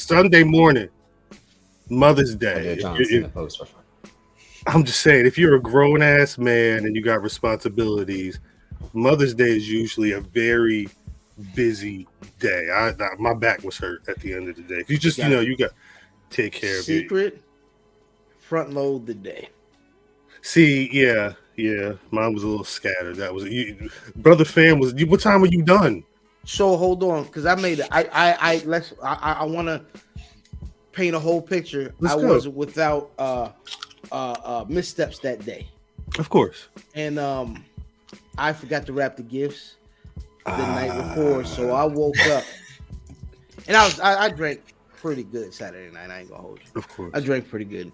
Sunday morning, Mother's Day. I'm just saying, if you're a grown ass man and you got responsibilities, Mother's Day is usually a very busy day. My back was hurt at the end of the day. You just, you got to take care of it. Secret, front load the day. See, yeah. Mine was a little scattered. That was Brother Fam was. What time were you done? So hold on, because I made it. I want to paint a whole picture. I wasn't without missteps that day. Of course. And I forgot to wrap the gifts the night before, so I woke up and I drank pretty good Saturday night. I ain't gonna hold you. Of course. I drank pretty good.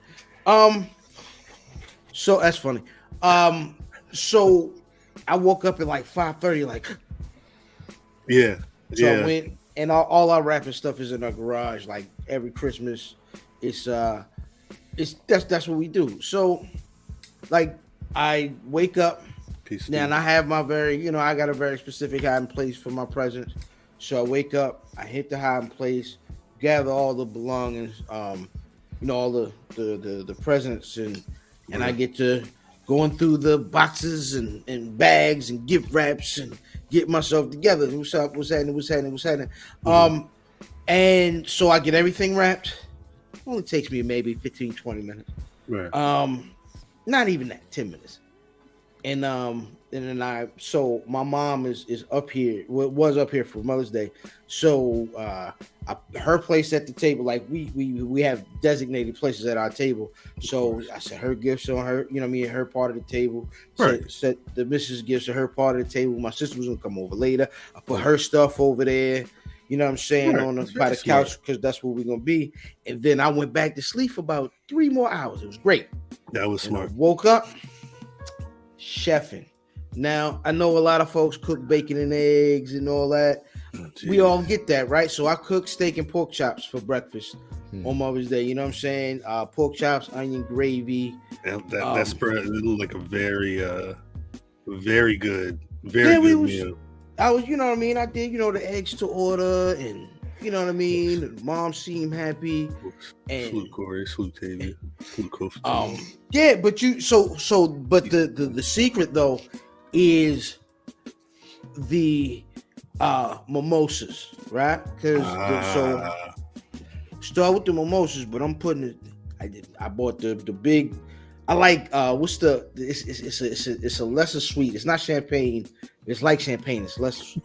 So that's funny. So I woke up at like 5:30, like yeah. So I went, and all our wrapping stuff is in our garage. Like every Christmas, that's what we do. So, like, I wake up now, and I have my I got a very specific hiding place for my presents. So I wake up, I hit the hiding place, gather all the belongings, all the presents, and I get to going through the boxes and bags and gift wraps and get myself together. What's up? What's happening? Mm-hmm. And so I get everything wrapped. It only takes me maybe 15, 20 minutes. Right. Not even that, 10 minutes. And then so my mom is up here, was up here for Mother's Day. So her place at the table, like we have designated places at our table. So I said her gifts on her, her part of the table. Right. Set the missus gifts on her part of the table. My sister was gonna come over later. I put her stuff over there. You know what I'm saying, right. By the couch, because that's where we're gonna be. And then I went back to sleep for about 3 more hours. It was great. That was smart. I woke up chefing. Now, I know a lot of folks cook bacon and eggs and all that. Oh, we all get that, right? So I cook steak and pork chops for breakfast on Mother's Day. You know what I'm saying? Pork chops, onion gravy. That spread looked like a very, very good, good meal. I was, you know what I mean? I did, the eggs to order, and you know what I mean? Mom seemed happy. And salute Corey, salute Tavia, salute Kofi. Yeah, but but the secret though is the mimosas, right? Because so start with the mimosas, but I'm putting it. I bought the big. I like it's a lesser sweet. It's not champagne. It's like champagne. It's less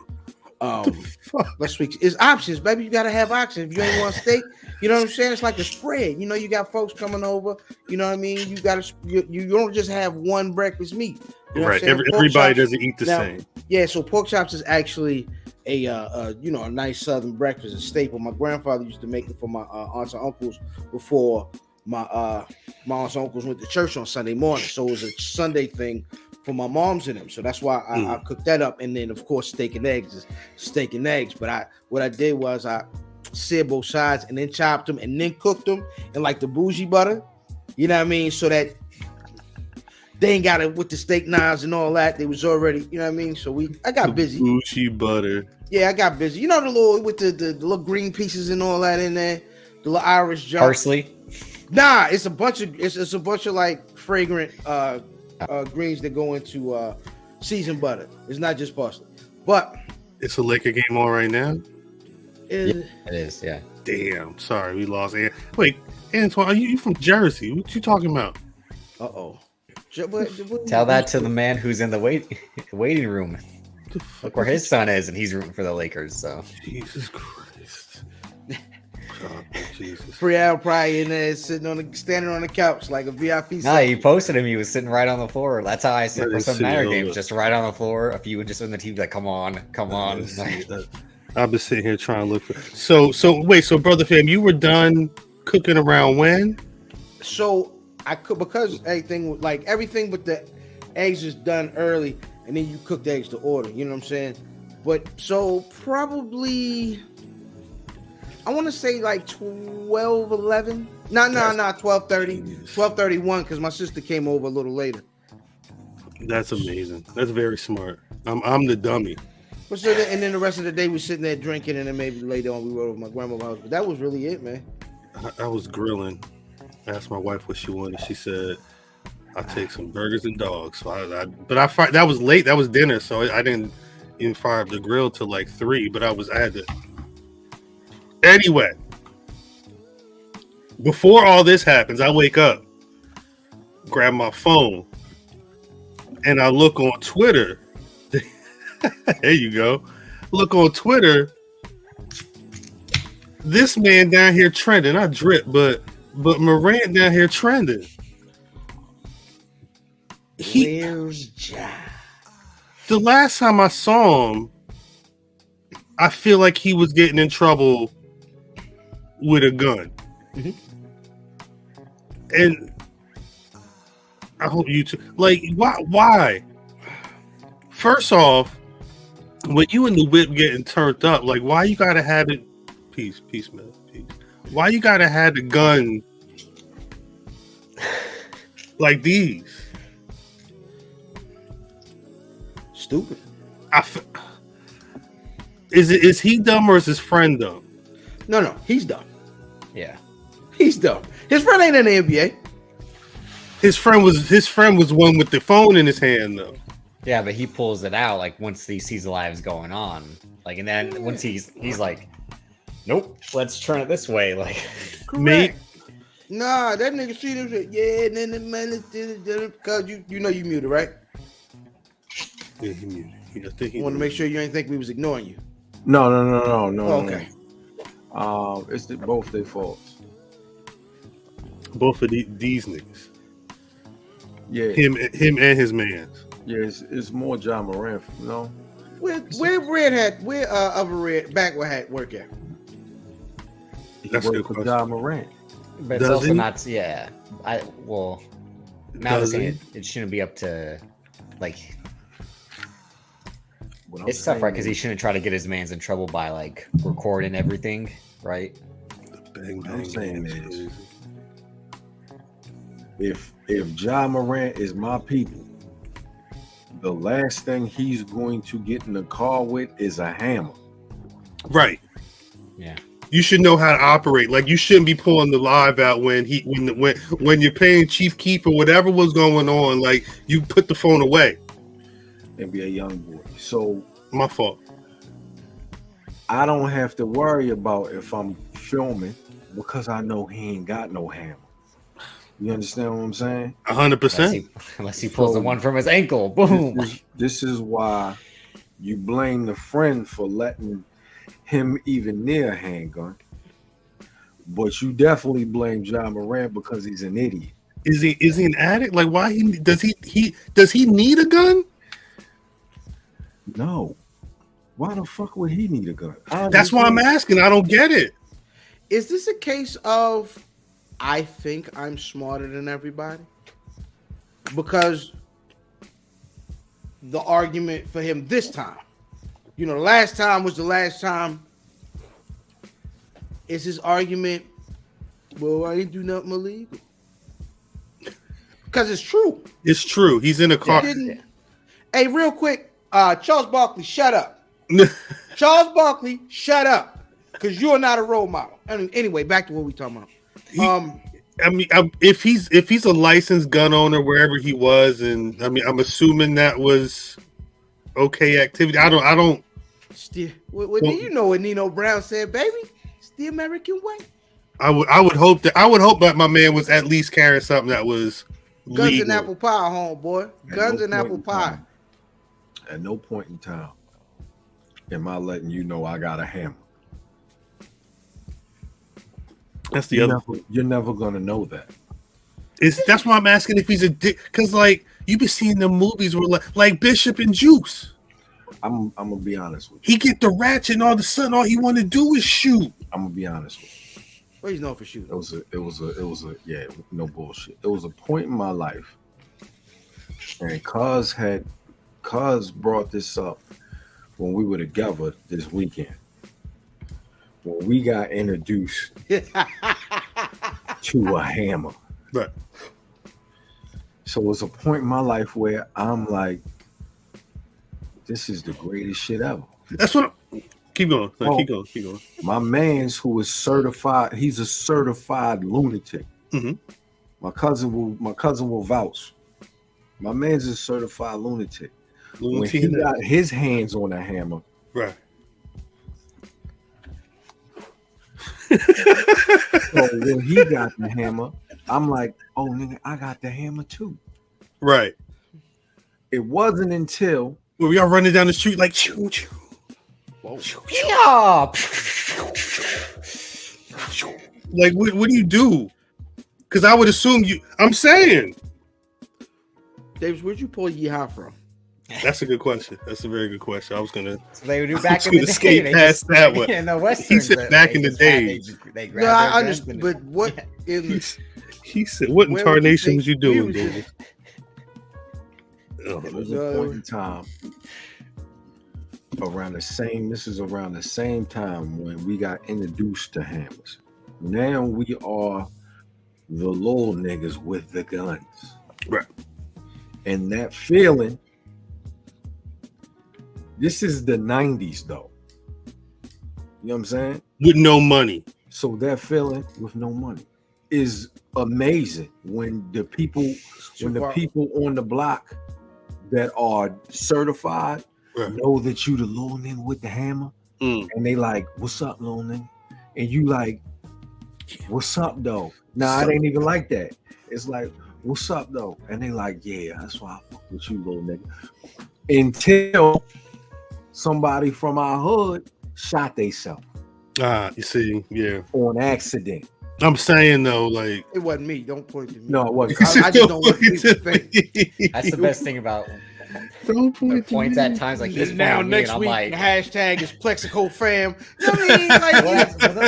less sweet. It's options, baby. You gotta have options. If you ain't want steak, you know what I'm saying? It's like a spread. You got folks coming over. You know what I mean? You gotta you don't just have one breakfast meat. You know right. Everybody doesn't eat the same. Yeah. So pork chops is actually a nice Southern breakfast, a staple. My grandfather used to make it for my aunts and uncles before my aunts and uncles went to church on Sunday morning. So it was a Sunday thing for my moms and them. So that's why I cooked that up. And then of course steak and eggs is steak and eggs. But what I did was I seared both sides and then chopped them and then cooked them in like the bougie butter. You know what I mean? So that they ain't got it with the steak knives and all that. They was already, you know what I mean? So I got busy. Bougie butter. Yeah, I got busy. You know the little with the little green pieces and all that in there, the little Irish jar. Parsley. Nah, it's a bunch of like fragrant greens that go into seasoned butter. It's not just parsley, but it's a Laker game on right now. It is, yeah. Damn, sorry, we lost. Wait, Antoine, are you from Jersey? What you talking about? Tell that to the man who's in the waiting room. Look where his son is, and he's rooting for the Lakers. So Jesus Christ, God, Jesus. Prial probably in there standing on the couch like a VIP. Nah, he posted him. He was sitting right on the floor. That's how I sit for some Matter games, just right on the floor. If you would just in the TV, like, come on. I've been sitting here trying to look for. So wait, so brother fam, you were done cooking around when? So I could, because everything but the eggs is done early, and then you cook the eggs to order. You know what I'm saying? But so probably I want to say like 12, 11. No, 12:30, 12:31, because my sister came over a little later. That's amazing. That's very smart. I'm the dummy. But so then, and then the rest of the day we sitting there drinking, and then maybe later on we rode over to my grandma's house. But that was really it, man. I was grilling. I asked my wife what she wanted. She said, "I'll take some burgers and dogs." So that was late. That was dinner, so I didn't even fire up the grill till like 3. But I had to. Anyway, before all this happens, I wake up, grab my phone, and I look on Twitter. There you go. Look on Twitter. This man down here trending. I drip, but Morant down here trending. Where's Ja? The last time I saw him, I feel like he was getting in trouble with a gun. Mm-hmm. And I hope you too. Like, why? First off, when you in the whip getting turned up, like, why you gotta have it? Peace, man, peace. Why you gotta have the gun like these? Stupid. Is he dumb or is his friend dumb? No, he's dumb. Yeah, he's dumb. His friend ain't in the NBA. His friend was one with the phone in his hand though. yeah, but he pulls it out like once he sees the lives going on, like, and then once he's like, nope, let's turn it this way, like. Correct. Nah, that nigga see them shit. Yeah, and then the man because you know you muted, right? Yeah, he muted. I think I want to make sure you ain't think we was ignoring you. No. Okay. It's both their faults. both of these niggas. Yeah, Him and his mans. yeah. It's more Ja Morant, you know. Where other Red backward hat work at? He That's a worked good for question. Ja Morant. But it's Does also he? not. Yeah, now Does saying he? it shouldn't be up to like. What I'm It's tough, right? saying Because he is- shouldn't try to get his man's in trouble by like recording everything, right? Bang, What I'm bang, saying bang, is- crazy. if Ja Morant is my people, the last thing he's going to get in the car with is a hammer. Right. Yeah. You should know how to operate. Like, you shouldn't be pulling the live out when you're paying Chief Keef or whatever was going on. Like, you put the phone away. NBA young boy. So My fault. I don't have to worry about if I'm filming because I know he ain't got no hammer. You understand what I'm saying? 100%. Unless he pulls the one from his ankle. Boom. This is why you blame the friend for letting him even near a handgun. But you definitely blame Ja Morant because he's an idiot. Is he an addict? Like, why does he need a gun? No. Why the fuck would he need a gun? That's why I'm asking. I don't get it. Is this a case of I think I'm smarter than everybody? Because the argument for him this time, the last time was the last time. Is his argument, well, I didn't do nothing illegal? Because it's true. It's true. He's in a car. Hey, real quick, Charles Barkley, shut up. Charles Barkley, shut up. Because you're not a role model. Anyway, back to what we talking about. If he's a licensed gun owner wherever he was, and I'm assuming that was okay activity. I don't. Still, what do you know what Nino Brown said, baby? It's the American way. I would hope that my man was at least carrying something that was Guns legal. and apple pie, homeboy. Guns and apple pie. At no point in time am I letting you know I got a hammer. That's the other. You're never gonna know that. That's why I'm asking if he's a dick. Because like you be seeing the movies where like Bishop and Juice. I'm gonna be honest with you. He get the ratchet and all of a sudden all he want to do is shoot. I'm gonna be honest with you. Well, he's known for shooting. It was a yeah, no bullshit. It was a point in my life, and Cuz brought this up when we were together this weekend. When we got introduced to a hammer. Right. So it was a point in my life where I'm like, this is the greatest shit ever. That's what. Keep going. Keep going. My man's who is certified. He's a certified lunatic. Mm-hmm. My cousin will vouch. My man's a certified lunatic. When he got his hands on a hammer, right. So when he got the hammer, I'm like, oh nigga, I got the hammer too. Right. It wasn't until we are running down the street like choo choo. Yeah. Like what do you do? Because I would assume you. I'm saying. Davis, where'd you pull yeehaw from? That's a good question. That's a very good question. I was gonna. So they would do back in the day. Skate past that one. In the Westerns, he said back in the day. No, I understand. But what he said, "What in tarnation was you doing, David?" There was a point in time around the same. This is around the same time when we got introduced to hammers. Now we are the little niggas with the guns, right? And that feeling. This is the 90s, though. You know what I'm saying? With no money. So that feeling with no money is amazing when the people on the block that are certified know that you the little nigga with the hammer, and they like, "What's up, little nigga?" And you like, "What's up, though?" Nah, it ain't even like that. It's like, "What's up, though?" And they like, "Yeah, that's why I fuck with you, little nigga." Until somebody from our hood shot themselves. You see, yeah. On accident. I'm saying though, like it wasn't me. Don't point to me. No, it wasn't. I just don't want people to think. That's the best thing about don't point the points at times like this. Now next week, the hashtag is Plexico fam. You know what I mean? Like,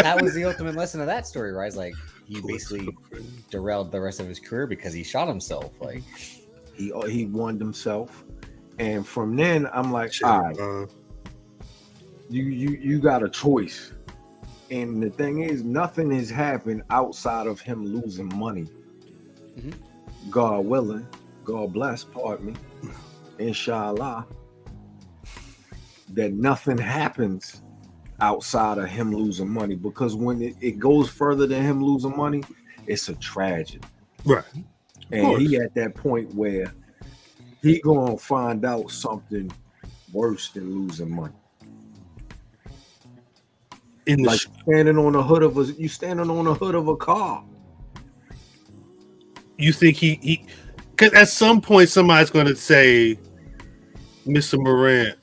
that was the ultimate lesson of that story, right? It's like he basically derailed the rest of his career because he shot himself. Like he won himself. And from then, I'm like, all right, you got a choice. And the thing is, nothing has happened outside of him losing money. Mm-hmm. God willing, God bless, pardon me, inshallah, that nothing happens outside of him losing money. Because when it goes further than him losing money, it's a tragedy. Right. And he at that point where he gonna find out something worse than losing money. Like standing on the hood of a car. You think he because at some point somebody's gonna say, Mr. Morant,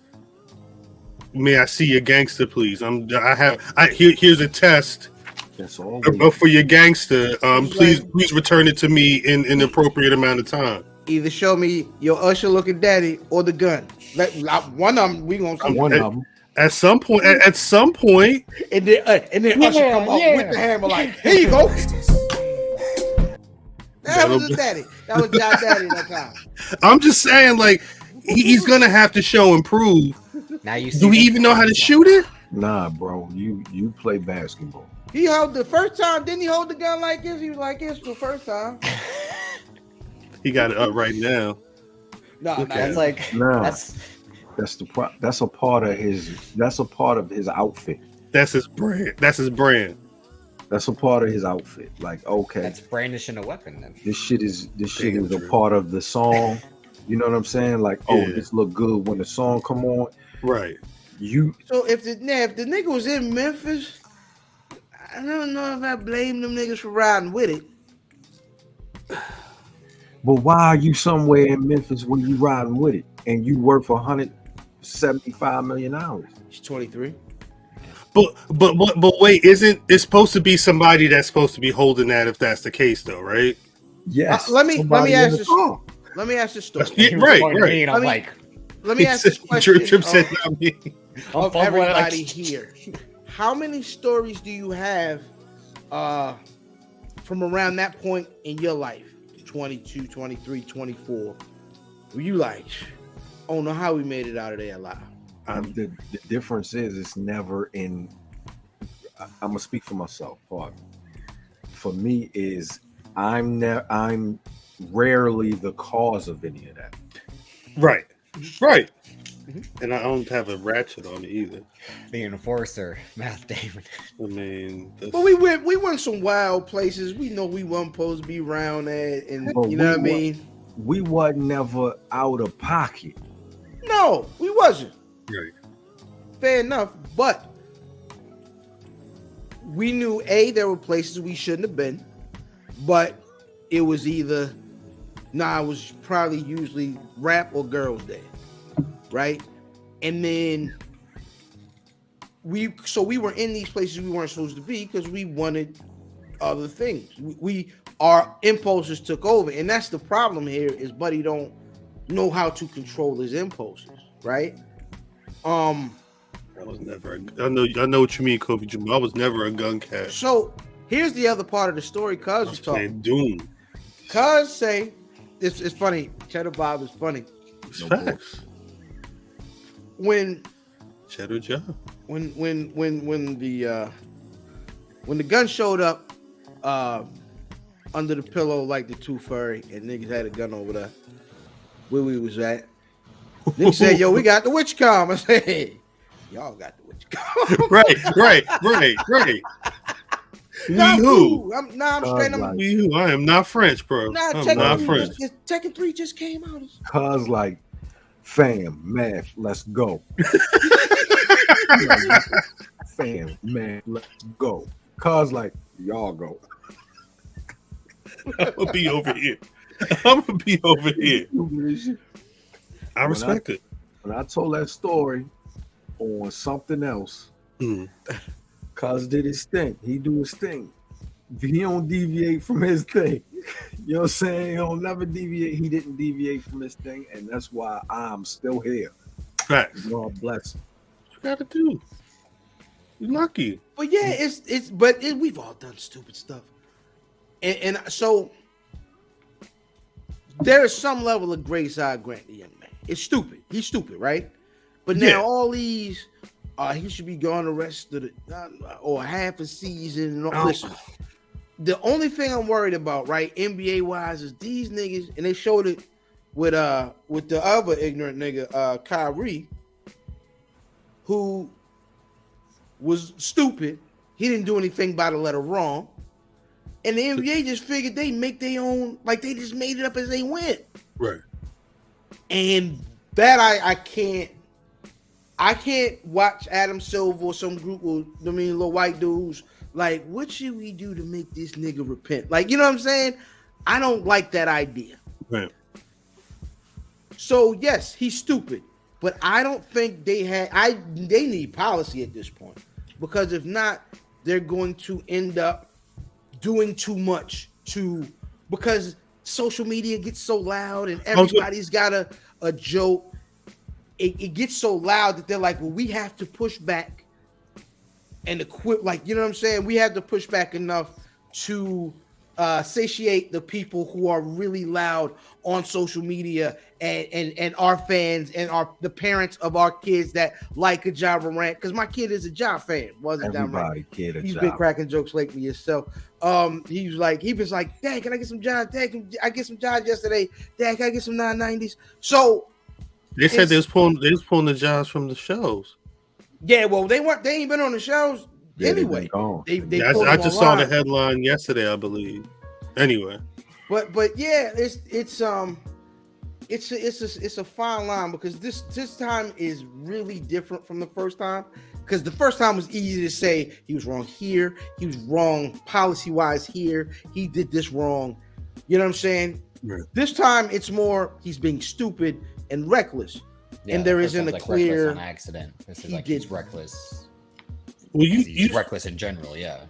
may I see your gangster, please? Here's a test. That's all. For your gangster. Please return it to me in an appropriate amount of time. Either show me your Usher looking daddy or the gun. One of them, we gonna see. One of them. At some point, and then Usher come out with the hammer, like, here you go. That was his daddy. That was Ja Daddy that time. I'm just saying, like, he's gonna have to show and prove. Now you do we even know how to shoot it? Nah, bro. You play basketball. He held the first time. Didn't he hold the gun like this? He was like this the first time. He got it up right now. That's a part of his outfit. That's his brand. That's a part of his outfit. Like, okay, that's brandishing a weapon. Then this shit is a part of the song. You know what I'm saying? Like, this look good when the song come on. Right. So if the nigga was in Memphis, I don't know if I blame them niggas for riding with it. But why are you somewhere in Memphis when you riding with it and you work for $175 million? He's 23. But wait, isn't it supposed to be somebody that's supposed to be holding that if that's the case though, right? Yes. Let me ask this. Let me ask this story. Right. Let me ask this question. Trip said not me. Of everybody here, how many stories do you have from around that point in your life? 22, 23, 24. Were you like, I don't know how we made it out of there alive? The difference is it's never in. I'm gonna speak for myself. Part for me is I'm rarely the cause of any of that. Right. And I don't have a ratchet on it either. The enforcer, Math Damon. I mean, but we went some wild places. We know we weren't supposed to be around that, and But you know what I mean. We wasn't never out of pocket. No, we wasn't. Right. Fair enough, but we knew there were places we shouldn't have been, but it was either it was probably usually rap or girls' day, right? And then we were in these places we weren't supposed to be because we wanted other things. Our impulses took over, and that's the problem here. Is Buddy don't know how to control his impulses, right? I was never. I know what you mean, Kobe Jamal. I was never a gun cat. So here's the other part of the story. Cuz was talking. Doom. Cuz say it's funny. Cheddar Bob is funny. It's facts. When Cheddar Job. When the gun showed up under the pillow like the Tooth Fairy, and niggas had a gun over there where we was at. Niggas said, "Yo, we got the witch com." I said, "Hey, y'all got the witch com." Right. I'm straight up. We who? I am not French, bro. I'm not French. Tekken 3 just came out. Cuz like, fam, math, let's go. Fam, man, let's go. Cuz like, y'all go. I'm gonna be over here. I respect it. When I told that story on something else, Cuz did his thing. He do his thing. He don't deviate from his thing. You know what I'm saying? He'll never deviate. He didn't deviate from his thing, and that's why I'm still here. Facts. God bless him. What you gotta do? You're lucky. But yeah, we've all done stupid stuff. And so there is some level of grace I grant the young man. It's stupid. He's stupid, right? But now all these, he should be gone the rest of the or half a season. Listen, the only thing I'm worried about, right, NBA wise, is these niggas, and they showed it with the other ignorant nigga, Kyrie, who was stupid. He didn't do anything by the letter wrong. And the NBA just figured they make their own, like they just made it up as they went. Right. And that I can't watch Adam Silver or some group of little white dudes like, what should we do to make this nigga repent? Like, you know what I'm saying? I don't like that idea. Right. So yes, he's stupid, but I don't think they need policy at this point, because if not, they're going to end up doing too much because social media gets so loud and everybody's got a joke. It gets so loud that they're like, well, we have to push back and equip, like, you know what I'm saying? We have to push back enough to satiate the people who are really loud on social media and our fans and the parents of our kids that like a Ja Morant, because my kid is a Ja fan. Wasn't Ja Morant? He's been cracking jokes lately himself. He was like, Dad, can I get some Ja? Dad, I get some Ja yesterday. Dad, can I get some 990s? So they said they was pulling the Jaws from the shows. Yeah, well, they ain't been on the shows anyway. I just saw the headline yesterday, I believe. Anyway, but yeah, it's a fine line, because this time is really different from the first time. Because the first time was easy to say he was wrong here, he was wrong policy wise here, he did this wrong. You know what I'm saying? Right. This time it's more he's being stupid and reckless, and there isn't a clear on accident. This is he's reckless. Well, he's reckless in general, yeah.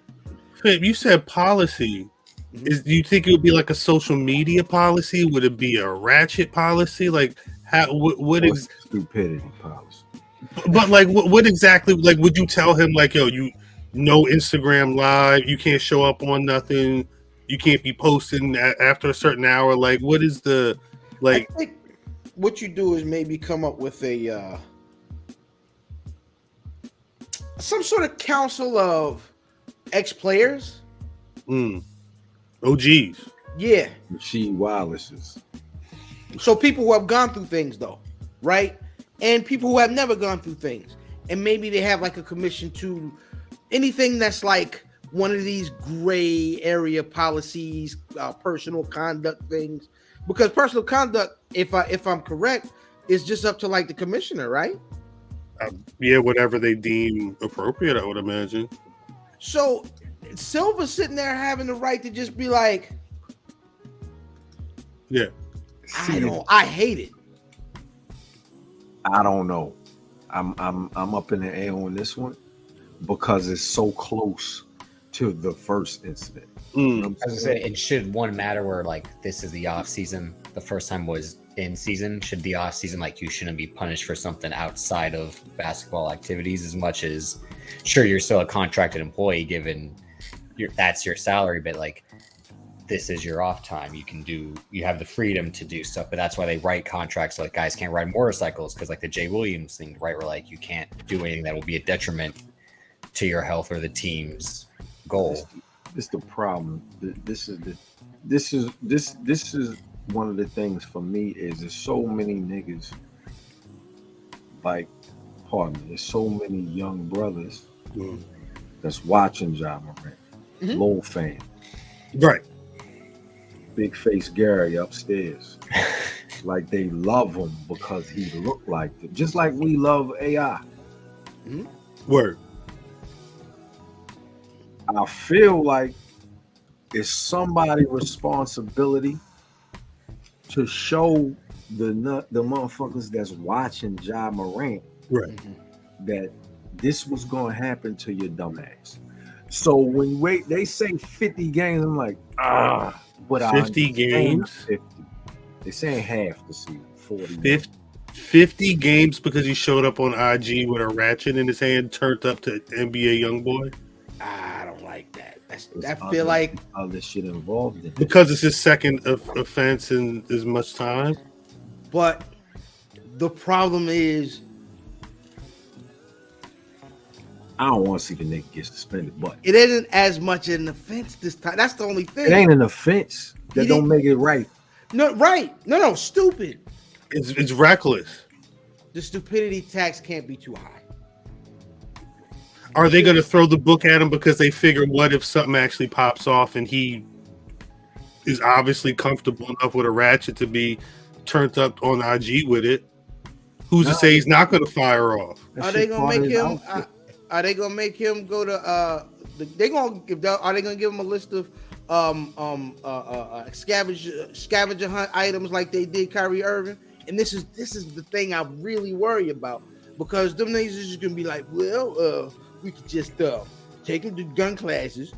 You said policy. Do you think it would be like a social media policy? Would it be a ratchet policy? Like what is stupidity policy? But like what exactly? Like, would you tell him like, yo, no Instagram live, you can't show up on nothing, you can't be posting after a certain hour? Like, what is the like? I think what you do is maybe come up with a some sort of council of ex-players. OGs. Yeah. Machine Wallace's. So people who have gone through things, though, right? and people who have never gone through things, and maybe they have like a commission to anything that's like one of these gray area policies, personal conduct things, because personal conduct, if I'm correct, is just up to like the commissioner, right? Yeah, whatever they deem appropriate, I would imagine. So Silver's sitting there having the right to just be like, yeah, I hate it. I don't know. I'm up in the air on this one because it's so close to the first incident. I was gonna say, it should one matter where like this is the off season. The first time was in season. Should the off season, like, you shouldn't be punished for something outside of basketball activities as much as, sure, you're still a contracted employee given that's your salary, but like this is your off time. You have the freedom to do stuff, but that's why they write contracts so like guys can't ride motorcycles, because like the Jay Williams thing, right, where like you can't do anything that will be a detriment to your health or the team's goal. This is the problem. This is one of the things for me is there's so many niggas, like, pardon me, there's so many young brothers that's watching Ja Morant, Lil fan, right? Big face Gary upstairs, like they love him because he looked like them, just like we love AI. Word. I feel like it's somebody's responsibility to show the motherfuckers that's watching Ja Morant, right, that this was gonna happen to your dumb ass. So when they say 50 games, I'm like, but 50 games. 50. They saying half the season, 40. 50 games because he showed up on IG with a ratchet in his hand, turned up to NBA YoungBoy. I don't like that. I feel like other shit involved in it. Because it's his second offense in as much time. But the problem is, I don't want to see the nigga get suspended, but it isn't as much an offense this time. That's the only thing. It ain't an offense. That don't make it right. No, right. No, stupid. It's reckless. The stupidity tax can't be too high. Are they going to throw the book at him because they figure, what if something actually pops off and he is obviously comfortable enough with a ratchet to be turned up on IG with it? Who's to say he's not going to fire off? Are they going to make him? Are they going to make him go to? Are they going to give him a list of scavenger hunt items like they did Kyrie Irving? And this is the thing I really worry about, because them niggas is just going to be like, well, we could just take him to gun classes.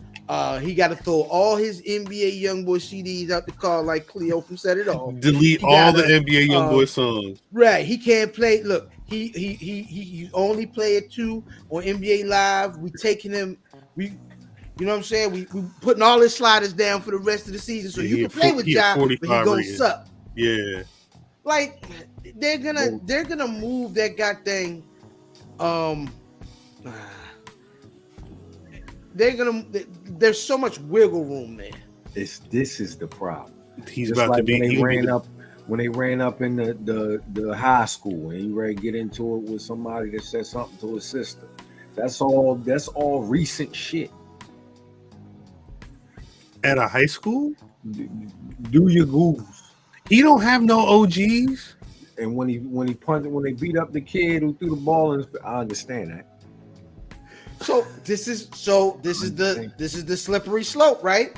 He got to throw all his NBA YoungBoy CDs out the car like Cleo from Set It Off. Delete all the NBA YoungBoy songs. Right. He can't play. Look, he only play it 2 on NBA Live. We taking him. You know what I'm saying? We putting all his sliders down for the rest of the season, so you can play with Ja, but he gonna suck. Yeah. Like they're gonna move that goddamn. There's so much wiggle room there. This is the problem. He's just about like to be. When they ran up in the high school and you ready to get into it with somebody that said something to his sister. That's all recent shit. At a high school? Do your Googles. He don't have no OGs. And when they beat up the kid who threw the ball, I understand that. So this is the slippery slope, right?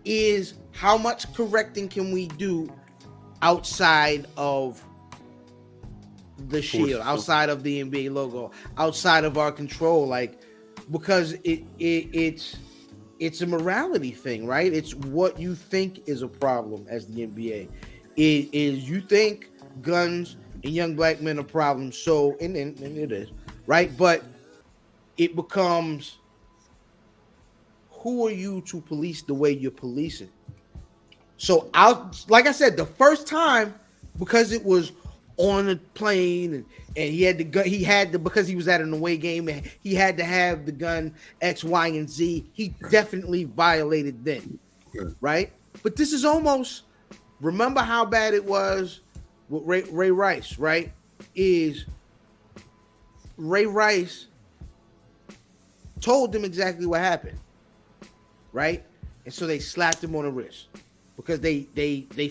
Is how much correcting can we do outside of the shield, outside of the NBA logo, outside of our control, like, because it's a morality thing, right? It's what you think is a problem as the NBA. It is, you think guns and young black men are problems, so and it is, right? But it becomes, who are you to police the way you're policing? So like I said, the first time, because it was on a plane and he had the gun, because he was at an away game and he had to have the gun X, Y, and Z. He definitely violated then, right? But this is almost, remember how bad it was with Ray Rice, right? Is Ray Rice told them exactly what happened, right? And so they slapped him on the wrist because they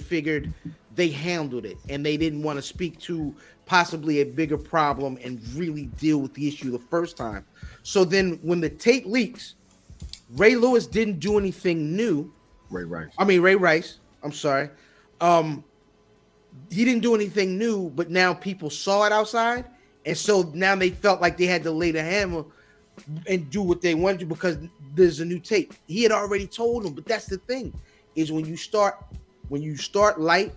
figured they handled it and they didn't want to speak to possibly a bigger problem and really deal with the issue the first time. So then when the tape leaks, Ray Lewis didn't do anything new. Ray Rice. I'm sorry. He didn't do anything new, but now people saw it outside. And so now they felt like they had to lay the hammer and do what they wanted to because there's a new tape. He had already told them, but that's the thing is when you start light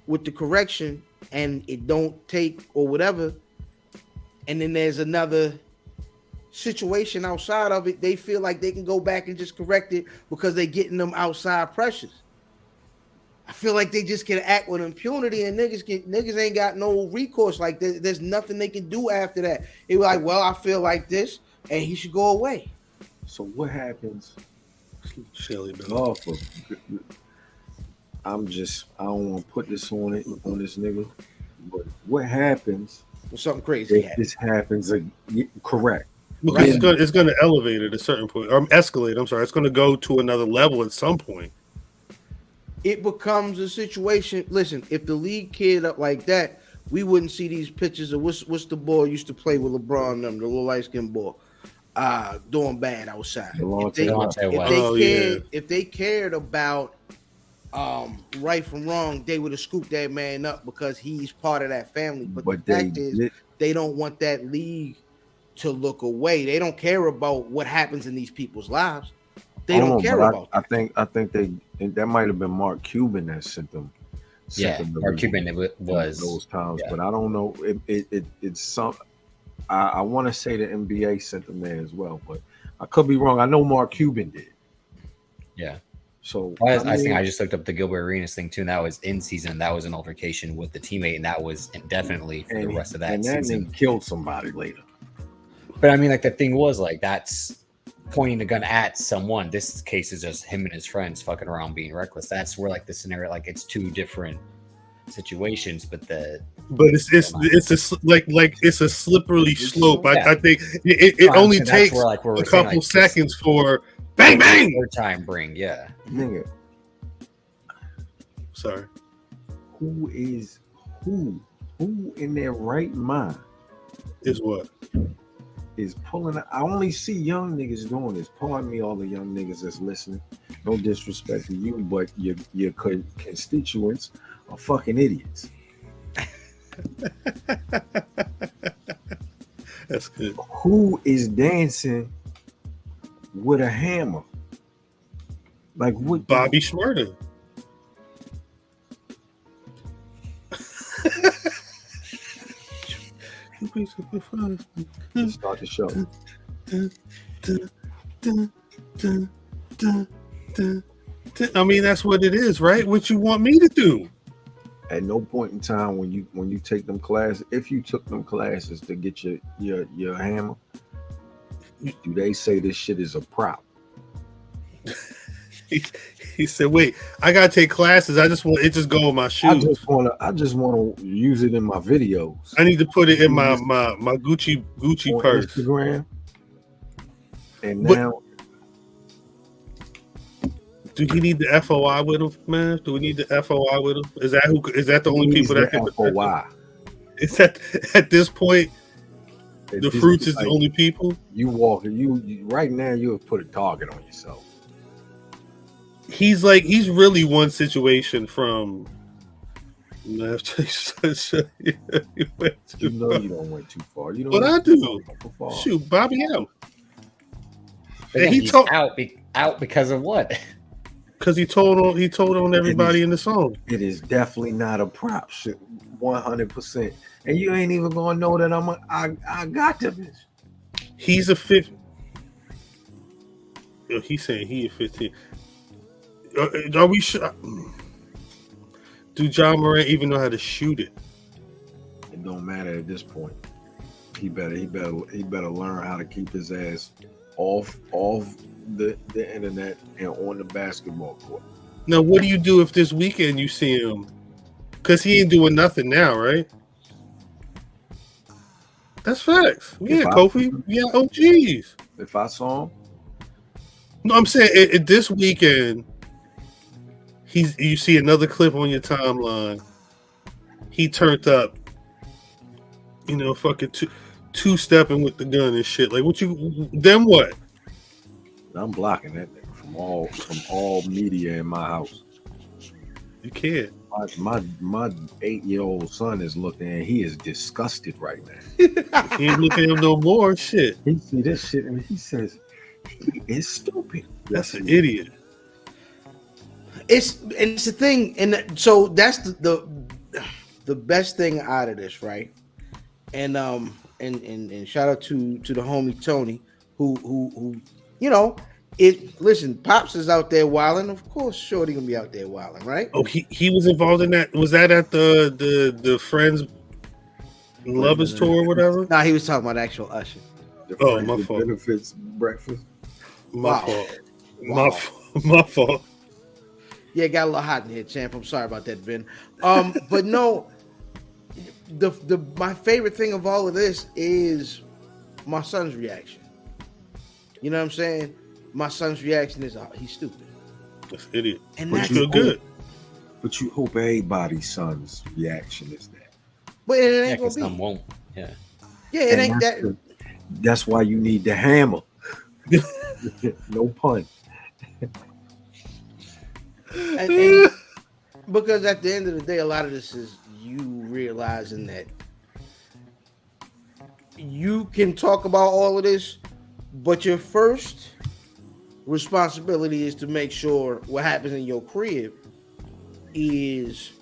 with the correction and it don't take or whatever, and then there's another situation outside of it, they feel like they can go back and just correct it because they're getting them outside pressures. I feel like they just can act with impunity and niggas ain't got no recourse. Like there's nothing they can do after that. They were like, well, I feel like this and he should go away. So what happens? Shelly, I don't want to put this on this nigga, but what happens when something crazy if this happens? Correct. Because it's going to elevate at a certain point, or escalate. I'm sorry, it's going to go to another level at some point. It becomes a situation. Listen, if the league kid up like that, we wouldn't see these pictures of what's the boy used to play with LeBron and them, the little light skinned boy, doing bad outside. If they cared about right from wrong, they would have scooped that man up because he's part of that family. But the fact is, they don't want that league to look away. They don't care about what happens in these people's lives. They don't care about that. I think that might have been Mark Cuban that sent them. Mark Cuban it was those times, but I don't know. It's some. I want to say the NBA sent them there as well, but I could be wrong. I know Mark Cuban did. Yeah. So I think I just looked up the Gilbert Arenas thing too, and that was in season. That was an altercation with the teammate, and that was indefinitely for the rest of that season. And then killed somebody later. But I mean, like the thing was, like that's pointing a gun at someone. This case is just him and his friends fucking around being reckless. That's where like the scenario, like it's two different situations, but it's a slippery slope. Yeah. I think it only takes where, like, a couple seconds for bang bang. Third time bring, yeah. Nigga. Sorry. Who in their right mind is what? Is pulling. I only see young niggas doing this. Pardon me, all the young niggas that's listening. No disrespect to you, but your constituents are fucking idiots. That's good. Who is dancing with a hammer? Like what? Bobby Shmurda. Let's start the show. I mean, that's what it is, right? What you want me to do? At no point in time when you take them classes, if you took them classes to get your hammer, do they say this shit is a prop? He said, "Wait, I gotta take classes. I just want it. Just go in my shoes. I just want to use it in my videos. I need to put it in my Gucci purse, Instagram. And now, do you need the FOI with him, man? Do we need the FOI with him? Is that the only people that can FOI? Is that at this point? The fruits is the only people. You right now. You have put a target on yourself. He's really one situation from. You know you don't went too far. You know what I do. Shoot, Bobby out. And he told out because of what? Because he told on everybody in the song. It is definitely not a prop shit, 100%. And you ain't even gonna know that I got the bitch. He's a 15. He's saying he is 15. Are we sure? Do Ja Morant even know how to shoot it? It don't matter at this point. He better learn how to keep his ass off the internet and on the basketball court. Now, what do you do if this weekend you see him? Because he ain't doing nothing now, right? That's facts. Yeah, If Kofi. Yeah, OGs. If I saw him, no, I'm saying this weekend. You see another clip on your timeline. He turned up. You know, fucking two-stepping with the gun and shit. Like, then what? I'm blocking that nigga from all media in my house. You can't. My 8-year-old son is looking, and he is disgusted right now. He ain't looking at him no more. Shit. He see this shit, and he says, "He is stupid." That's an idiot. It's the thing, and so that's the best thing out of this, right? And shout out to the homie Tony, who you know, listen, Pops is out there wilding. Of course, Shorty gonna be out there wilding, right? Oh, he was involved in that. Was that at the Friends Lovers tour or whatever? Nah, he was talking about actual Usher. Oh, my fault. Benefits breakfast. My fault. My fault. Yeah, it got a little hot in here, champ. I'm sorry about that, Vin. But no, my favorite thing of all of this is my son's reaction. You know what I'm saying? My son's reaction is he's stupid. That's idiot. And but that's you feel good. But you hope everybody's son's reaction is that. But it ain't gonna be. Some won't. Yeah. Yeah, it ain't that. That's why you need the hammer. No pun. And because at the end of the day, a lot of this is you realizing that you can talk about all of this, but your first responsibility is to make sure what happens in your crib is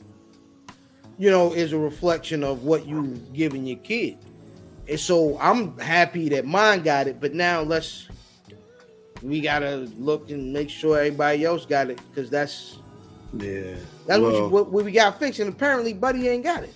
a reflection of what you've given your kid. And so I'm happy that mine got it, but now we gotta look and make sure everybody else got it, because that's what we got fixed. And apparently, Buddy ain't got it.